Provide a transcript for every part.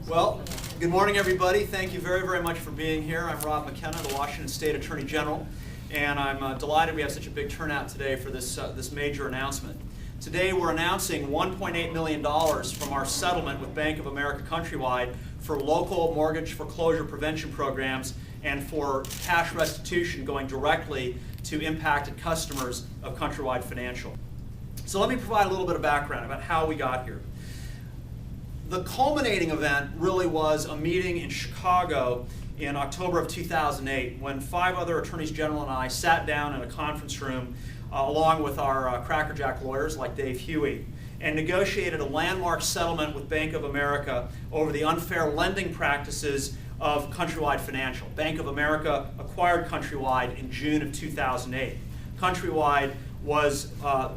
Well, good morning, everybody. Thank you very, very much for being here. I'm Rob McKenna, the Washington State Attorney General, and I'm delighted we have such a big turnout today for this major announcement. Today, we're announcing $1.8 million from our settlement with Bank of America Countrywide for local mortgage foreclosure prevention programs and for cash restitution going directly to impacted customers of Countrywide Financial. So let me provide a little bit of background about how we got here. The culminating event really was a meeting in Chicago in October of 2008 when 5 other attorneys general and I sat down in a conference room along with our crackerjack lawyers like Dave Huey and negotiated a landmark settlement with Bank of America over the unfair lending practices of Countrywide Financial. Bank of America acquired Countrywide in June of 2008. Countrywide was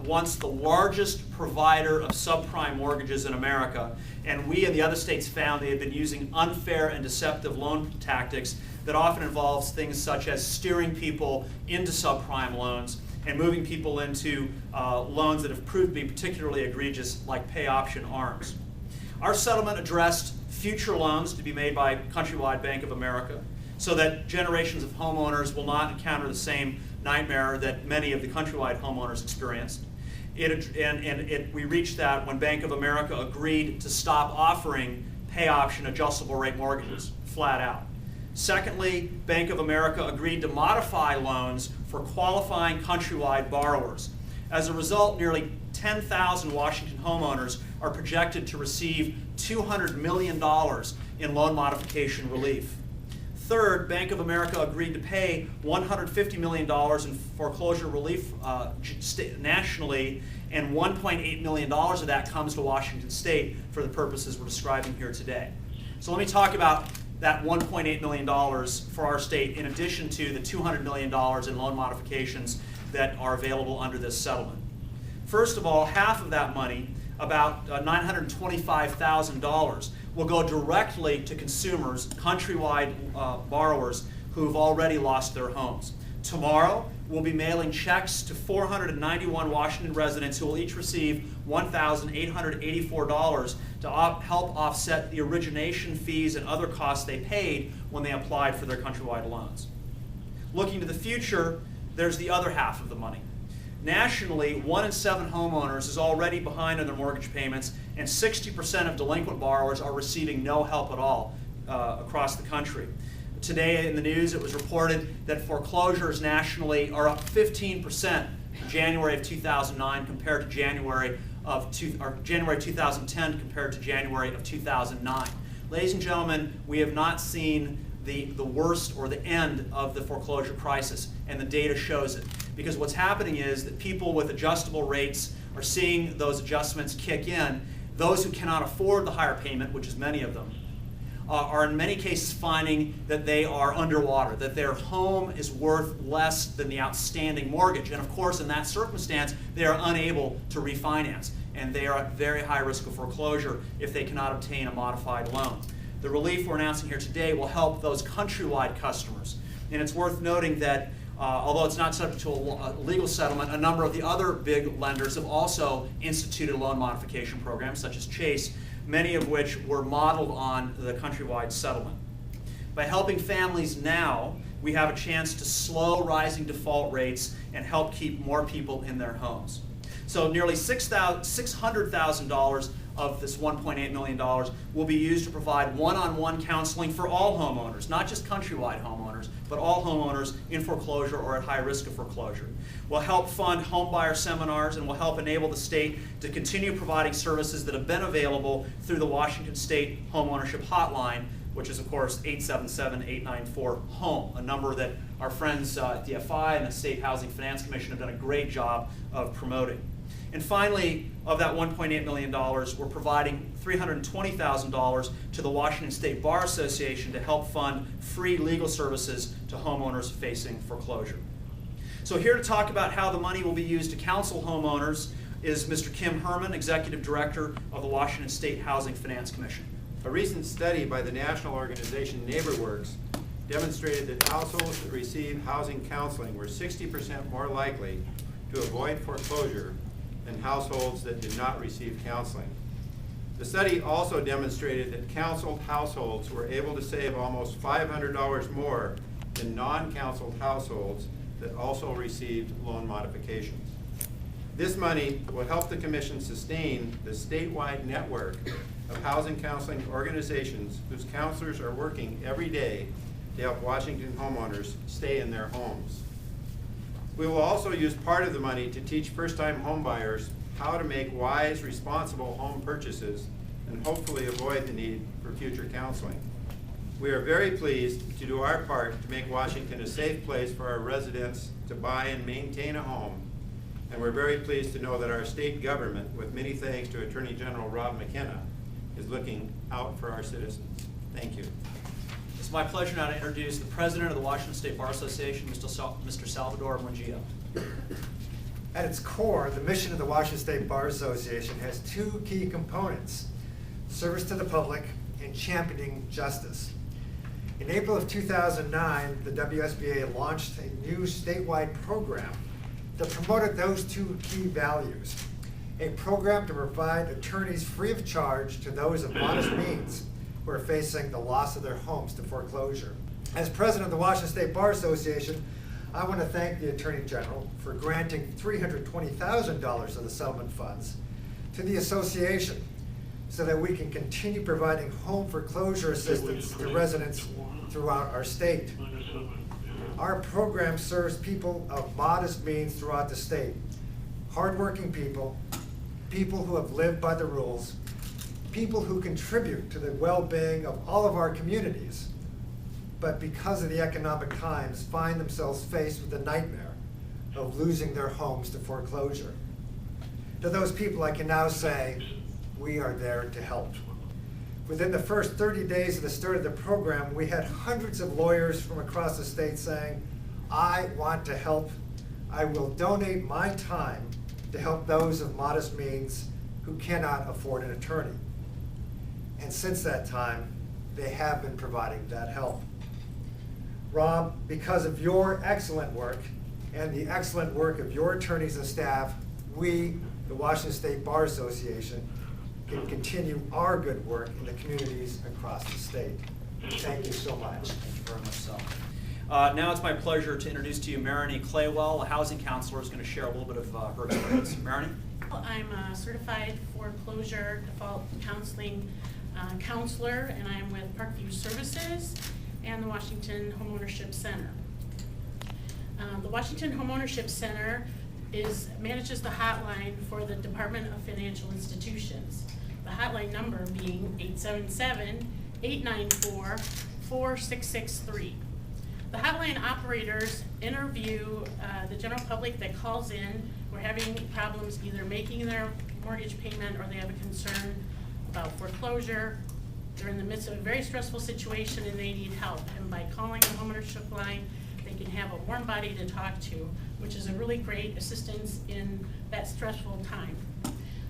once the largest provider of subprime mortgages in America, and we and the other states found they had been using unfair and deceptive loan tactics that often involves things such as steering people into subprime loans and moving people into loans that have proved to be particularly egregious, like pay option ARMs. Our settlement addressed future loans to be made by Countrywide Bank of America so that generations of homeowners will not encounter the same nightmare that many of the Countrywide homeowners experienced. We reached that when Bank of America agreed to stop offering pay option adjustable rate mortgages, flat out. Secondly, Bank of America agreed to modify loans for qualifying Countrywide borrowers. As a result, nearly 10,000 Washington homeowners are projected to receive $200 million in loan modification relief. Third, Bank of America agreed to pay $150 million in foreclosure relief nationally, and $1.8 million of that comes to Washington State for the purposes we're describing here today. So let me talk about that $1.8 million for our state in addition to the $200 million in loan modifications that are available under this settlement. First of all, half of that money, about $925,000, will go directly to consumers, Countrywide borrowers who have already lost their homes. Tomorrow, we'll be mailing checks to 491 Washington residents who will each receive $1,884 to help offset the origination fees and other costs they paid when they applied for their Countrywide loans. Looking to the future, there's the other half of the money. Nationally, 1 in 7 homeowners is already behind on their mortgage payments, and 60% of delinquent borrowers are receiving no help at all across the country. Today in the news, it was reported that foreclosures nationally are up 15% in January of 2009 compared to January of 2010 compared to January of 2009. Ladies and gentlemen, we have not seen the worst or the end of the foreclosure crisis, and the data shows it. Because what's happening is that people with adjustable rates are seeing those adjustments kick in. Those who cannot afford the higher payment, which is many of them, are in many cases finding that they are underwater, that their home is worth less than the outstanding mortgage. And of course, in that circumstance, they are unable to refinance, and they are at very high risk of foreclosure if they cannot obtain a modified loan. The relief we're announcing here today will help those Countrywide customers. And it's worth noting that although it's not subject to a legal settlement, a number of the other big lenders have also instituted loan modification programs, such as Chase, many of which were modeled on the Countrywide settlement. By helping families now, we have a chance to slow rising default rates and help keep more people in their homes. So nearly $600,000 of this $1.8 million will be used to provide one-on-one counseling for all homeowners, not just Countrywide homeowners, but all homeowners in foreclosure or at high risk of foreclosure. We'll help fund homebuyer seminars and will help enable the state to continue providing services that have been available through the Washington State Homeownership Hotline, which is, of course, 877-894-HOME, a number that our friends at DFI and the State Housing Finance Commission have done a great job of promoting. And finally, of that $1.8 million, we're providing $320,000 to the Washington State Bar Association to help fund free legal services to homeowners facing foreclosure. So here to talk about how the money will be used to counsel homeowners is Mr. Kim Herman, Executive Director of the Washington State Housing Finance Commission. A recent study by the national organization NeighborWorks demonstrated that households that receive housing counseling were 60% more likely to avoid foreclosure than households that did not receive counseling. The study also demonstrated that counseled households were able to save almost $500 more than non-counseled households that also received loan modifications. This money will help the Commission sustain the statewide network of housing counseling organizations whose counselors are working every day to help Washington homeowners stay in their homes. We will also use part of the money to teach first-time homebuyers how to make wise, responsible home purchases and hopefully avoid the need for future counseling. We are very pleased to do our part to make Washington a safe place for our residents to buy and maintain a home, and we're very pleased to know that our state government, with many thanks to Attorney General Rob McKenna, is looking out for our citizens. Thank you. It's my pleasure now to introduce the President of the Washington State Bar Association, Mr. Salvador Mungillo. At its core, the mission of the Washington State Bar Association has two key components: service to the public and championing justice. In April of 2009, the WSBA launched a new statewide program that promoted those two key values. A program to provide attorneys free of charge to those of modest means who are facing the loss of their homes to foreclosure. As president of the Washington State Bar Association, I want to thank the Attorney General for granting $320,000 of the settlement funds to the association so that we can continue providing home foreclosure assistance to residents throughout our state. Our program serves people of modest means throughout the state. Hardworking people, people who have lived by the rules, people who contribute to the well-being of all of our communities, but because of the economic times find themselves faced with the nightmare of losing their homes to foreclosure. To those people, I can now say, we are there to help. Within the first 30 days of the start of the program, we had hundreds of lawyers from across the state saying, I want to help. I will donate my time to help those of modest means who cannot afford an attorney. And since that time, they have been providing that help. Rob, because of your excellent work and the excellent work of your attorneys and staff, we, the Washington State Bar Association, can continue our good work in the communities across the state. Thank you so much. Thank you very much so. Now it's my pleasure to introduce to you Marini Claywell, a housing counselor, who's going to share a little bit of her experience. Marini? I'm a certified foreclosure default counseling counselor, and I'm with Parkview Services and the Washington Homeownership Center. The Washington Homeownership Center manages the hotline for the Department of Financial Institutions. The hotline number being 877-894-4663. The hotline operators interview the general public that calls in. We're having problems either making their mortgage payment, or they have a concern about foreclosure. They're in the midst of a very stressful situation and they need help. And by calling the homeownership line, they can have a warm body to talk to, which is a really great assistance in that stressful time.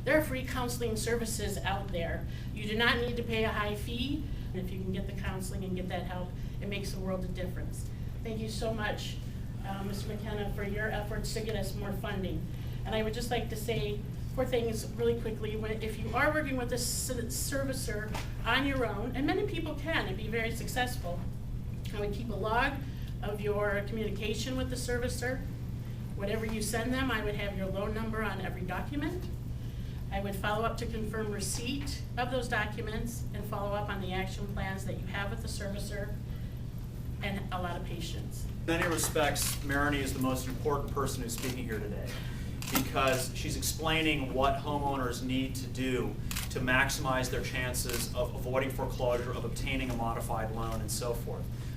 There are free counseling services out there. You do not need to pay a high fee. And if you can get the counseling and get that help, it makes a world of difference. Thank you so much, Mr. McKenna, for your efforts to get us more funding. And I would just like to say 4 things really quickly. If you are working with a servicer on your own, and many people can and be very successful, I would keep a log of your communication with the servicer. Whatever you send them, I would have your loan number on every document. I would follow up to confirm receipt of those documents and follow up on the action plans that you have with the servicer, and a lot of patience. In many respects, Marini is the most important person who's speaking here today, because she's explaining what homeowners need to do to maximize their chances of avoiding foreclosure, of obtaining a modified loan, and so forth.